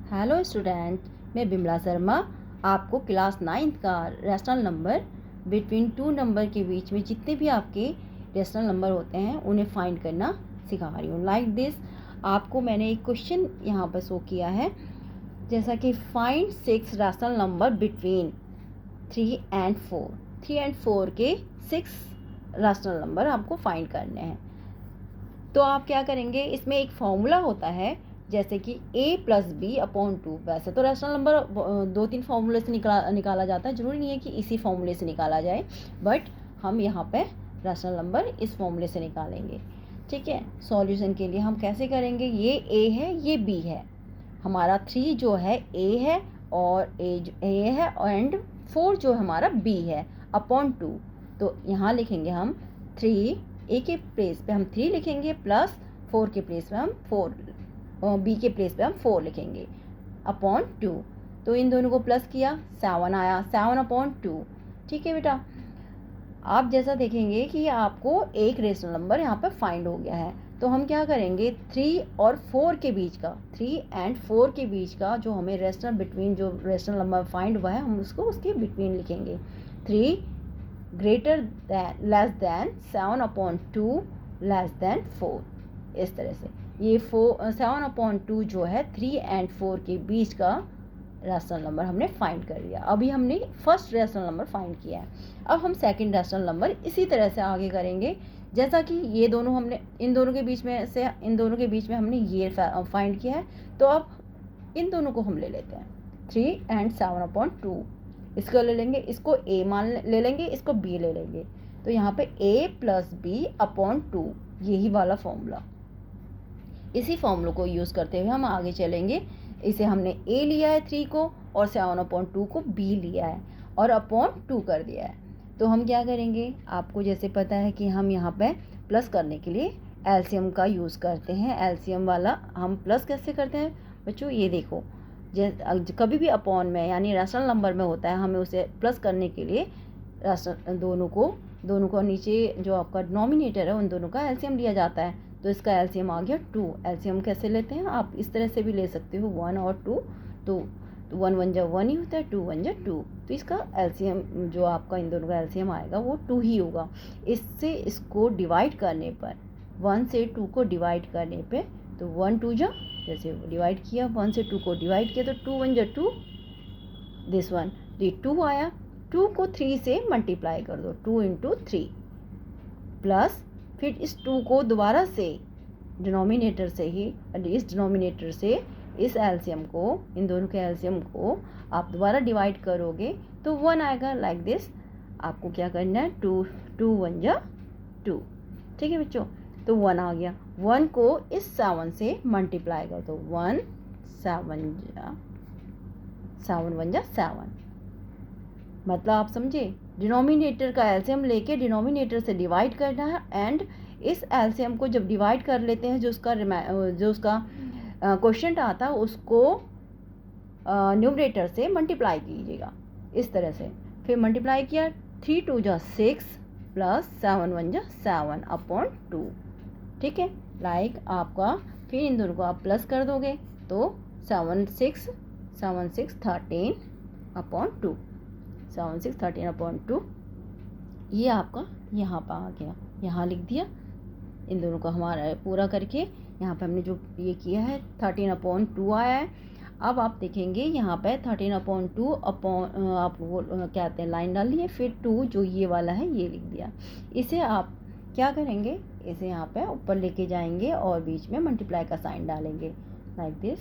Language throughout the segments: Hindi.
हेलो स्टूडेंट, मैं बिमला शर्मा आपको क्लास 9th का rational number between two number के बीच में जितने भी आपके रैशनल नंबर होते हैं उन्हें फाइंड करना सिखा रही हूँ। लाइक दिस, आपको मैंने एक क्वेश्चन यहाँ पर शो किया है, जैसा कि find 6 rational number between 3 and 4। 3 and 4 के 6 रैशनल नंबर आपको फाइंड करने हैं। तो आप क्या करेंगे, इसमें एक फॉर्मूला होता है जैसे कि a+b/2। वैसे तो रैशनल नंबर 2-3 फॉर्मूले से निकाला जाता है, ज़रूरी नहीं है कि इसी फॉर्मूले से निकाला जाए, बट हम यहाँ पे रैशनल नंबर इस फॉर्मूले से निकालेंगे। ठीक है, सॉल्यूशन के लिए हम कैसे करेंगे, ये a है, ये b है, हमारा 3 जो है a है और a है एंड 4 जो हमारा b है अपॉन 2। तो यहाँ लिखेंगे हम 3, a के प्लेस पे हम 3 लिखेंगे प्लस 4 के प्लेस पे हम 4, b के प्लेस पे हम 4 लिखेंगे अपॉन 2। तो इन दोनों को प्लस किया, 7 आया, 7/2। ठीक है बेटा, आप जैसा देखेंगे कि आपको एक रेशनल नंबर यहाँ पे फाइंड हो गया है। तो हम क्या करेंगे, 3 और 4 के बीच का, 3 and 4 के बीच का जो हमें रेशनल बिटवीन जो रेशनल नंबर फाइंड हुआ है, हम उसको उसके बिटवीन लिखेंगे। 3 greater than less than 7/2 less than 4। इस तरह से ये 7/2 जो है 3 and 4 के बीच का रैशनल नंबर हमने फाइंड कर लिया। अभी हमने फर्स्ट रैशनल नंबर फाइंड किया है, अब हम सेकंड रैशनल नंबर इसी तरह से आगे करेंगे। जैसा कि ये दोनों हमने इन दोनों के बीच में हमने ये फाइंड किया है, तो अब इन दोनों को हम ले लेते हैं, 3 and 7/2। इसको ले लेंगे, इसको a मान ले लेंगे, इसको b ले लेंगे। तो यहाँ पे a+b/2, यही वाला फॉर्मूला, इसी फॉर्मूले को यूज़ करते हुए हम आगे चलेंगे। इसे हमने a लिया है 3 को और 7/2 को b लिया है और अपॉन 2 कर दिया है। तो हम क्या करेंगे, आपको जैसे पता है कि हम यहाँ पे प्लस करने के लिए एलसीएम का यूज़ करते हैं। एलसीएम वाला हम प्लस कैसे करते हैं बच्चों, ये देखो, कभी भी अपॉन में यानी रैशनल नंबर में होता है, हमें उसे प्लस करने के लिए दोनों को नीचे जो आपका डिनोमिनेटर है उन दोनों का एलसीएम लिया जाता है। तो इसका एलसीएम आ गया 2। एलसीएम कैसे लेते हैं, आप इस तरह से भी ले सकते हो, 1 और 2। तो 1 1 जा 1 ही होता है, 2 1 जा 2। तो इसका एलसीएम जो आपका इन दोनों का एलसीएम आएगा वो 2 ही होगा। इससे इसको डिवाइड करने पर, 1 से 2 को डिवाइड करने पे, तो 1 2 जा, जैसे डिवाइड किया 1 से 2 को डिवाइड किया तो 2 1 जा 2, दिस वन, ये 2 आया। 2 को 3 से मल्टीप्लाई कर दो, 2 × 3 प्लस, फिर इस 2 को दोबारा से डिनोमिनेटर से ही, इस डिनोमिनेटर से इस एलसीएम को, इन दोनों के एलसीएम को आप दोबारा डिवाइड करोगे तो 1 आएगा। लाइक दिस, आपको क्या करना है, 2 1 जा 2। ठीक है बच्चों, तो 1 आ गया। 1 को इस 7 से मल्टीप्लाई कर दो, 1 7 1 जा 7। मतलब आप समझे, डिनोमिनेटर का एलसीएम लेके डिनोमिनेटर से डिवाइड करना है, एंड इस एलसीएम को जब डिवाइड कर लेते हैं, जो उसका क्वेश्चन आता है उसको न्यूमरेटर से मल्टीप्लाई कीजिएगा इस तरह से। फिर मल्टीप्लाई किया, 3 2 जा 6 प्लस 7 1 जा 7/2। ठीक है, लाइक आपका, फिर इन दोनों को आप प्लस कर दोगे तो 7 6 13/2, 7 6 13/2। ये आपका यहाँ पर आ गया, यहाँ लिख दिया। इन दोनों को हमारा पूरा करके यहाँ पे हमने जो ये किया है 13/2 आया है। अब आप देखेंगे यहाँ पे 13/2 आप वो क्या कहते हैं, लाइन डाल लिए, फिर 2 जो ये वाला है ये लिख दिया। इसे आप क्या करेंगे, इसे यहाँ पे ऊपर लेके जाएंगे और बीच में मल्टीप्लाई का साइन डालेंगे, लाइक दिस।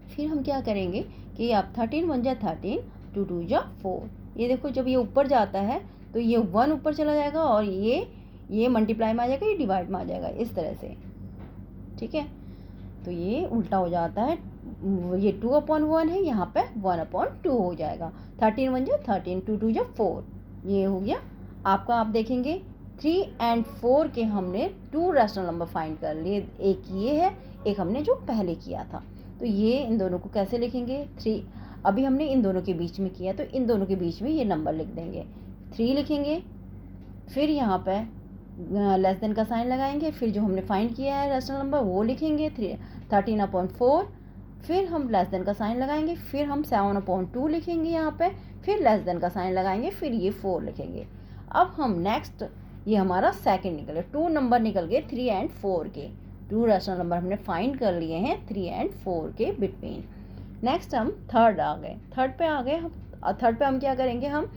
फिर हम क्या करेंगे कि आप 13 1 जा 13, 2 2 जा 4। ये देखो, जब ये ऊपर जाता है तो ये 1 ऊपर चला जाएगा और ये मल्टीप्लाई में आ जाएगा, ये डिवाइड में आ जाएगा, इस तरह से। ठीक है, तो ये उल्टा हो जाता है, ये 2/1 है, यहाँ पे 1/2 हो जाएगा। 13 1 जा 13, 2 2 जा 4, ये हो गया आपका। आप देखेंगे 3 and 4 के हमने 2 रैशनल नंबर फाइंड कर लिए, एक ये है, एक हमने जो पहले किया था। तो ये इन दोनों को कैसे लिखेंगे, 3 अभी हमने इन दोनों के बीच में किया, तो इन दोनों के बीच में ये नंबर लिख देंगे, 3 लिखेंगे। फिर यहाँ पे लेस देन का साइन लगाएंगे, फिर जो हमने फाइंड किया है रैशनल नंबर वो लिखेंगे 13/4, फिर हम लेस देन का साइन लगाएंगे, फिर हम 7/2 लिखेंगे यहाँ पे, फिर लेस देन का साइन लगाएंगे, फिर ये 4 लिखेंगे। अब हम नेक्स्ट, ये हमारा सेकंड निकले, 2 नंबर निकल गए 3 और 4 के। 2 रैशनल नंबर हमने फाइंड कर लिए हैं 3 और 4 के बिटवीन। नेक्स्ट हम थर्ड आ गए, थर्ड पे आ गए। थर्ड पे हम क्या करेंगे, हम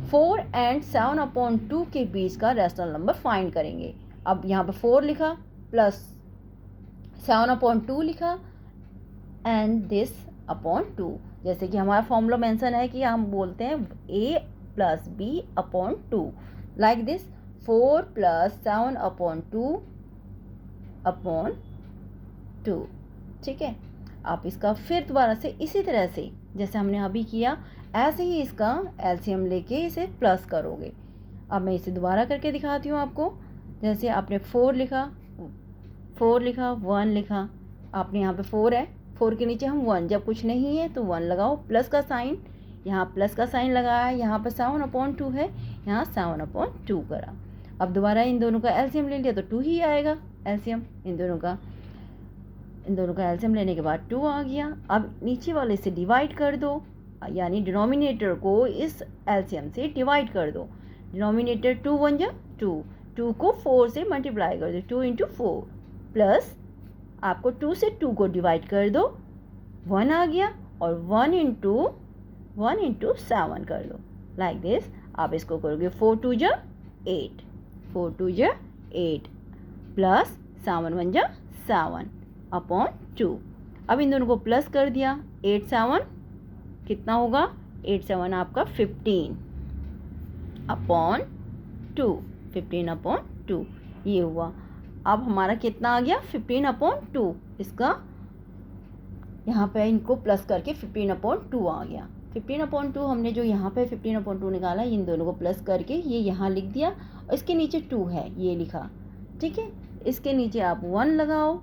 4 और 7/2 के बीच का रैशनल नंबर फाइंड करेंगे। अब यहाँ पे 4 लिखा प्लस 7/2 लिखा एंड दिस अपॉन 2। जैसे कि हमारा फॉर्मूला मेंशन है कि हम बोलते हैं a + b/2, लाइक दिस 4 + 7/2/2। ठीक है, आप इसका फिर दोबारा से इसी तरह से जैसे हमने अभी किया ऐसे ही इसका एलसीएम लेके इसे प्लस करोगे। अब मैं इसे दोबारा करके दिखाती हूँ आपको। जैसे आपने 4 लिखा 1 लिखा, आपने यहाँ पे 4 है, 4 के नीचे हम 1, जब कुछ नहीं है तो 1 लगाओ, प्लस का साइन, यहाँ प्लस का साइन लगाया, यहाँ पर 7/2 है, यहाँ 7/2 करा। अब दोबारा इन दोनों का एलसीएम ले लिया तो 2 ही आएगा एलसीएम। इन दोनों का एलसीएम लेने के बाद 2 आ गया। अब नीचे वाले से डिवाइड कर दो, यानी डिनोमिनेटर को इस एलसीएम से डिवाइड कर दो। डिनोमिनेटर 2 1 जा 2, 2 को 4 से मल्टीप्लाई कर दो, 2 × 4 प्लस आपको 2 से 2 को डिवाइड कर दो, 1 आ गया, और 1 × 7 कर दो, लाइक दिस। आप इसको करोगे 4 2 जा 8, 4 2 जा 8 प्लस 7 1 जा 7/2। अब इन दोनों को प्लस कर दिया, 8 7 कितना होगा, 8 7 आपका 15/2, 15/2 ये हुआ। अब हमारा कितना आ गया, 15/2। इसका यहाँ पे इनको प्लस करके 15/2 आ गया। 15/2 हमने जो यहाँ पे 15/2 निकाला, इन दोनों को प्लस करके ये यहाँ लिख दिया, और इसके नीचे 2 है ये लिखा। ठीक है, इसके नीचे आप 1 लगाओ,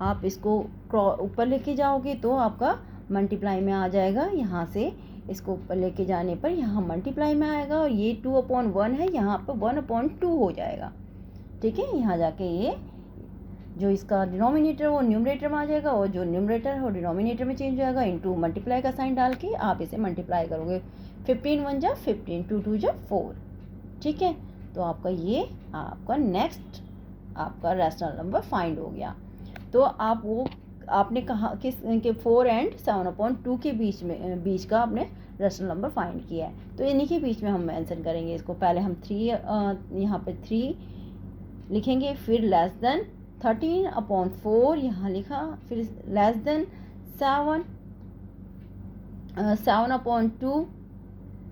आप इसको ऊपर लेके जाओगे तो आपका मल्टीप्लाई में आ जाएगा। यहाँ से इसको ऊपर लेके जाने पर यहाँ मल्टीप्लाई में आएगा, और ये 2/1 है, यहाँ पर 1/2 हो जाएगा। ठीक है, यहाँ जाके ये जो इसका डिनोमिनेटर वो न्यूमरेटर में आ जाएगा, और जो न्यूमरेटर है वो डिनोमिनेटर में चेंज हो जाएगा। इनटू मल्टीप्लाई का साइन डाल के आप इसे मल्टीप्लाई करोगे, 15 1 जा 15, 2 2 जा 4। ठीक है, तो आपका ये आपका नेक्स्ट आपका रैशनल नंबर फाइंड हो गया। तो आप वो आपने कहा किस के 4 और 7/2 के बीच का आपने रैशनल नंबर फाइंड किया है, तो इन्हीं के बीच में हम मेंशन करेंगे इसको। पहले हम 3 यहाँ पे 3 लिखेंगे, फिर लेस देन 13/4 यहाँ लिखा, फिर लेस देन 7/2,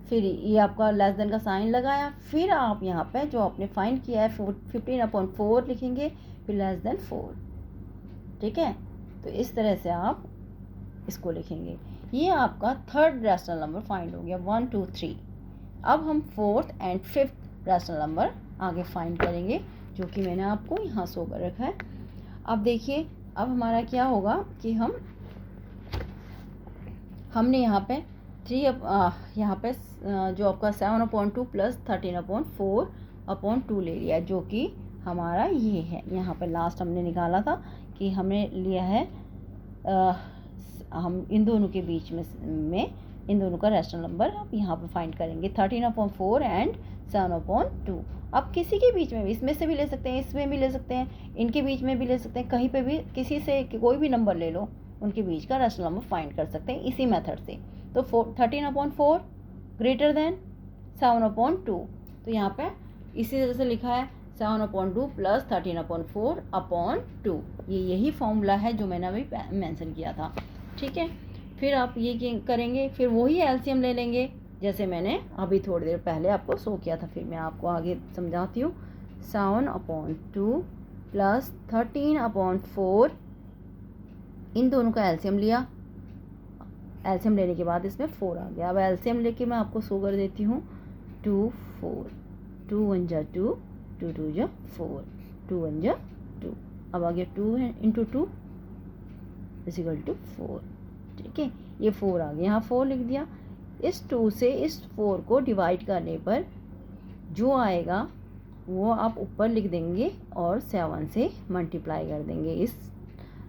फिर ये आपका लेस देन का साइन लगाया, फिर आप यहाँ पे जो आपने फाइंड किया है 15/4 लिखेंगे, फिर लेस देन 4। ठीक है, तो इस तरह से आप इसको लिखेंगे। ये आपका थर्ड रैशनल नंबर फाइंड हो गया, 1 2 3। अब हम 4th और 5th रैशनल नंबर आगे फाइंड करेंगे, जो कि मैंने आपको यहाँ शो कर रखा है। अब देखिए, अब हमारा क्या होगा कि हमने यहाँ पे 3 यहाँ पे जो आपका 7/2 प्लस 13/4/2 ले लिया, जो कि हमारा ये है। यहाँ पे लास्ट हमने निकाला था कि हमने लिया है हम इन दोनों के बीच में इन दोनों का रैशनल नंबर आप यहाँ पे फाइंड करेंगे, 13/4 और 7/2। आप किसी के बीच में भी, इसमें से भी ले सकते हैं, इसमें भी ले सकते हैं, इनके बीच में भी ले सकते हैं, कहीं पे भी किसी से कोई भी नंबर ले लो, उनके बीच का रैशनल नंबर फाइंड कर सकते हैं इसी मेथड से। तो 13/4 ग्रेटर देन 7/2, तो यहाँ पे इसी तरह से लिखा है 7/2 प्लस 13/4/2। यही फॉर्मूला है जो मैंने अभी मेंशन किया था। ठीक है, फिर आप ये करेंगे, फिर वही एलसीएम ले लेंगे जैसे मैंने अभी थोड़ी देर पहले आपको शो किया था। फिर मैं आपको आगे समझाती हूँ। 7/2 प्लस 13/4, इन दोनों का एलसीएम लिया, एलसीएम लेने के बाद इसमें 4 आ गया। अब एलसीएम लेके मैं आपको शो कर देती हूँ। 2 4, 2 1 जा 2, 2 2 जा 4, 2 1 जा 2। अब आ गया 2 × 2 = 4। ठीक है, ये 4 आ गया, यहाँ 4 लिख दिया। इस 2 से इस 4 को डिवाइड करने पर जो आएगा वो आप ऊपर लिख देंगे और 7 से मल्टीप्लाई कर देंगे, इस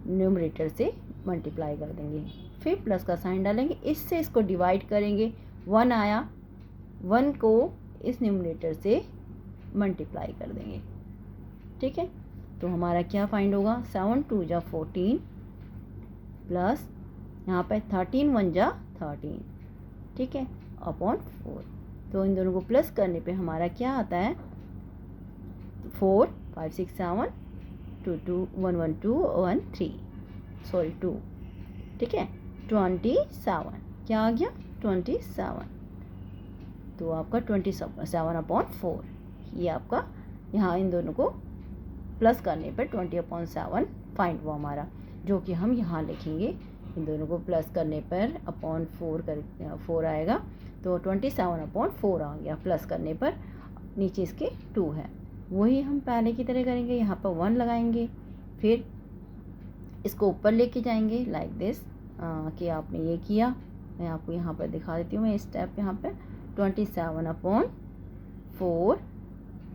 न्यूमरेटर से मल्टीप्लाई कर देंगे। फिर प्लस का साइन डालेंगे, इससे इसको डिवाइड करेंगे, 1 आया, 1 को इस न्यूमरेटर से मल्टीप्लाई कर देंगे। ठीक है, तो हमारा क्या फाइंड होगा, 7 2 जा 14 प्लस यहाँ पे 13 1 जा 13, ठीक है, अपॉन 4। तो इन दोनों को प्लस करने पे हमारा क्या आता है, 4 5 6 7 2 2 1 1 2 1 3 सॉरी 2, ठीक है, 27 क्या आ गया 27। तो आपका 27/4 ये आपका यहाँ इन दोनों को प्लस करने पर 20/7 फाइंड हुआ हमारा, जो कि हम यहाँ लिखेंगे। इन दोनों को प्लस करने पर अपॉन 4 आएगा, तो 27/4 आ गया। प्लस करने पर नीचे इसके 2 है, वही हम पहले की तरह करेंगे, यहाँ पर 1 लगाएंगे, फिर इसको ऊपर लेके जाएंगे लाइक दिस, कि आपने ये किया। मैं आपको यहाँ पर दिखा देती हूँ, मैं स्टेप यहाँ पे 27/4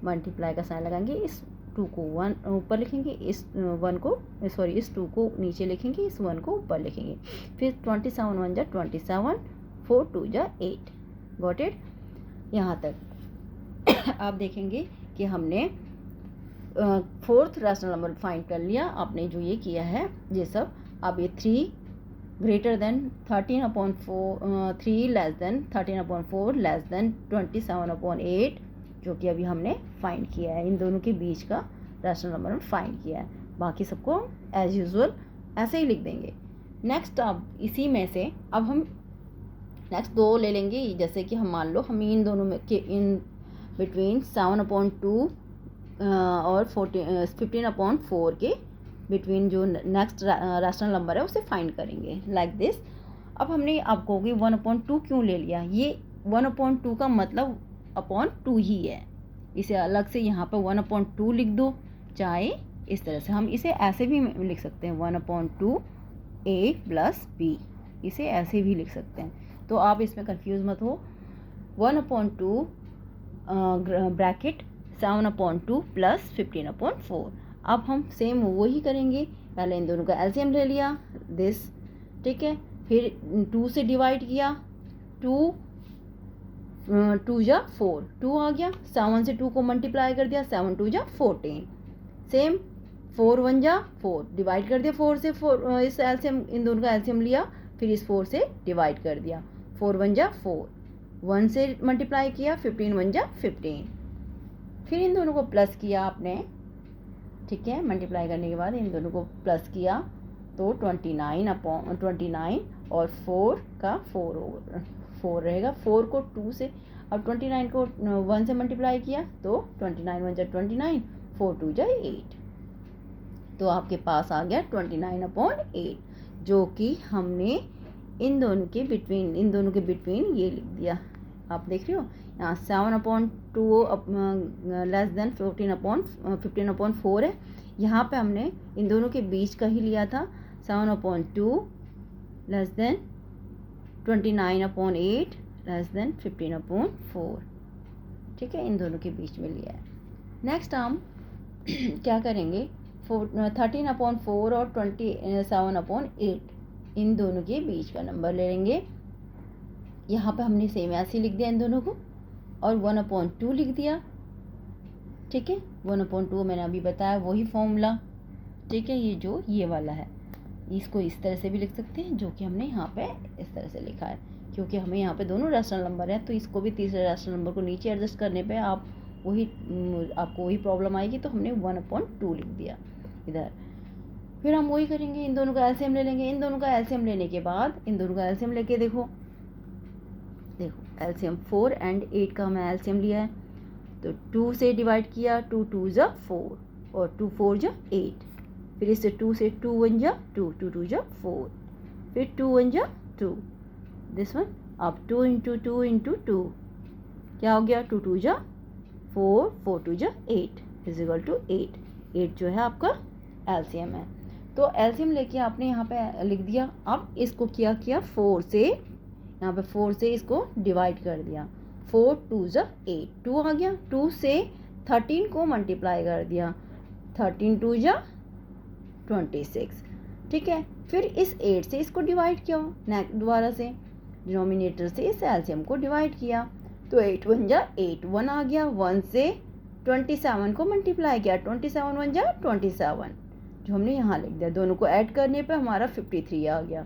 मल्टीप्लाई का साइन लगाएंगे, इस 2 को 1 ऊपर लिखेंगे, इस 1 को सॉरी इस 2 को नीचे लिखेंगे, इस 1 को ऊपर लिखेंगे, फिर 27 1 जा 27, 4 2 जा 8। Got it? यहाँ तक आप देखेंगे कि हमने 4th रैशनल नंबर फाइंड कर लिया। आपने जो ये किया है ये सब, अब ये 3 greater than 13/4 3 less than 13/4 less than 27/8, जो कि अभी हमने फाइंड किया है। इन दोनों के बीच का रैशनल नंबर फाइंड किया है। बाकी सबको एज यूजुअल ऐसे ही लिख देंगे। नेक्स्ट अब इसी में से अब हम नेक्स्ट 2 ले लेंगे। जैसे कि हम मान लो हम इन दोनों में के इन बिटवीन 7/2 और 15/4 के बिटवीन जो नेक्स्ट रैशनल नंबर है उसे फाइंड करेंगे लाइक दिस। अब हमने आप कहोगे 1/2 क्यों ले लिया, ये 1/2 का मतलब अपॉन 2 ही है, इसे अलग से यहाँ पर 1/2 लिख दो, चाहे इस तरह से हम इसे ऐसे भी लिख सकते हैं 1/2 a प्लस b, इसे ऐसे भी लिख सकते हैं। तो आप इसमें कंफ्यूज मत हो। 1/2 ब्रैकेट 7/2 प्लस 15/4। अब हम सेम वही करेंगे, पहले इन दोनों का एलसीएम ले लिया दिस, ठीक है, फिर 2 से डिवाइड किया, 2 जा 4, 2 आ गया, 7 से 2 को मल्टीप्लाई कर दिया, 7 2 जा 14, सेम 4 1 जा 4 डिवाइड कर दिया, 4 से 4 इस एलसीएम इन दोनों का एलसीएम लिया, फिर इस 4 से डिवाइड कर दिया, 4 1 जा 4, 1 से मल्टीप्लाई किया, 15 1 जा 15, फिर इन दोनों को प्लस किया आपने, ठीक है, मल्टीप्लाई करने के बाद इन दोनों को प्लस किया, तो 29 और 4 का 4 रहेगा, 4 को 2 से, अब 29 को 1 से मल्टीप्लाई किया, तो 29 1 जा 29, 4 2 जा 8, तो आपके पास आ गया 29/8, जो कि हमने इन दोनों के बिटवीन ये लिख दिया। आप देख रहे हो यहाँ 7/2 लेस देन 15/4 है, यहाँ पे हमने इन दोनों के बीच का ही लिया था 7/2 लेस देन 29/8 लेस देन 15/4, ठीक है, इन दोनों के बीच में लिया है। नेक्स्ट हम क्या करेंगे, 13/4 और 27/8 इन दोनों के बीच का नंबर ले लेंगे। यहाँ पे हमने सेम ऐसे लिख दिया इन दोनों को, और 1/2 लिख दिया, ठीक है, 1/2 मैंने अभी बताया वही फॉर्मूला, ठीक है, ये वाला है, इसको इस तरह से भी लिख सकते हैं, जो कि हमने यहाँ पे इस तरह से लिखा है, क्योंकि हमें यहाँ पे दोनों रैशनल नंबर है, तो इसको भी तीसरे रैशनल नंबर को नीचे एडजस्ट करने पे आपको वही प्रॉब्लम आएगी, तो हमने 1/2 लिख दिया इधर। फिर हम वही करेंगे, इन दोनों का एलसीएम ले लेंगे। इन दोनों का एलसीएम लेने के बाद इन दोनों का एलसीएम लेके देखो एलसीएम 4 और 8 का हमें एलसीएम लिया है, तो 2 से डिवाइड किया, 2 2 जा 4 और 2 4 जा 8, फिर इससे 2 से 2 1 जा 2, 2 2 जा 4, फिर 2 1 जा 2, दिस वन, अब 2 × 2 × 2 क्या हो गया, 2 2 जा 4, 4 2 जा 8 = 8। 8 जो है आपका एलसीएम है। तो एलसीएम लेके आपने यहाँ पे लिख दिया। अब इसको क्या किया, 4 से यहाँ पे 4 से इसको डिवाइड कर दिया, 4 2 जा 8, 2 आ गया, 2 से 13 को मल्टीप्लाई कर दिया, 13 टू जा 26, ठीक है। फिर इस 8 से इसको डिवाइड किया दोबारा से, डिनोमिनेटर से इस एलसीएम को डिवाइड किया, तो 8 1 जा 8, 1 आ गया, 1 से 27 को मल्टीप्लाई किया, 27 1 जा 27, जो हमने यहाँ लिख दिया। दोनों को ऐड करने पे हमारा 53 आ गया,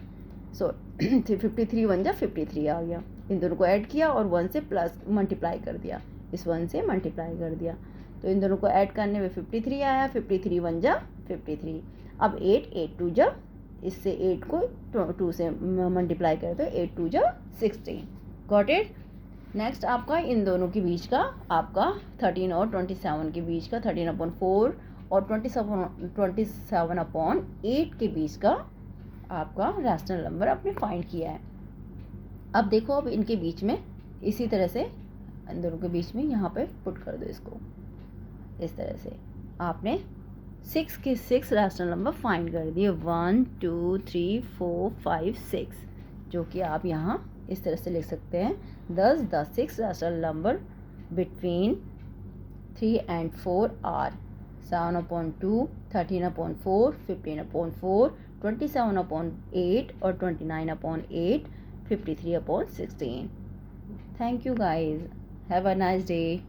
सो 53 1 जा 53 आ गया। इन दोनों को ऐड किया और 1 से प्लस मल्टीप्लाई कर दिया, इस 1 से मल्टीप्लाई कर दिया, तो इन दोनों को ऐड करने में 53 आया, 53 1 जा 53। अब 8 8 2 जा, इससे 8 को 2 से मल्टीप्लाई करें तो 8 2 जा 16। Got it. नेक्स्ट आपका इन दोनों के बीच का, आपका 13 और 27 के बीच का, 13/4 और 27/8 के बीच का आपका रैशनल नंबर आपने फाइंड किया है। अब देखो, अब इनके बीच में इसी तरह से इन दोनों के बीच में यहाँ पे पुट कर दो इसको, इस तरह से आपने 6 के 6 रैशनल नंबर फाइंड कर दिए, 1 2 3 4 5 6, जो कि आप यहाँ इस तरह से लिख सकते हैं। thus the 6 rational number between 3 and 4 are 7/2, 13/4, 15/4, 27/8 or 29/8, 53/16. Thank you guys. Have a nice day.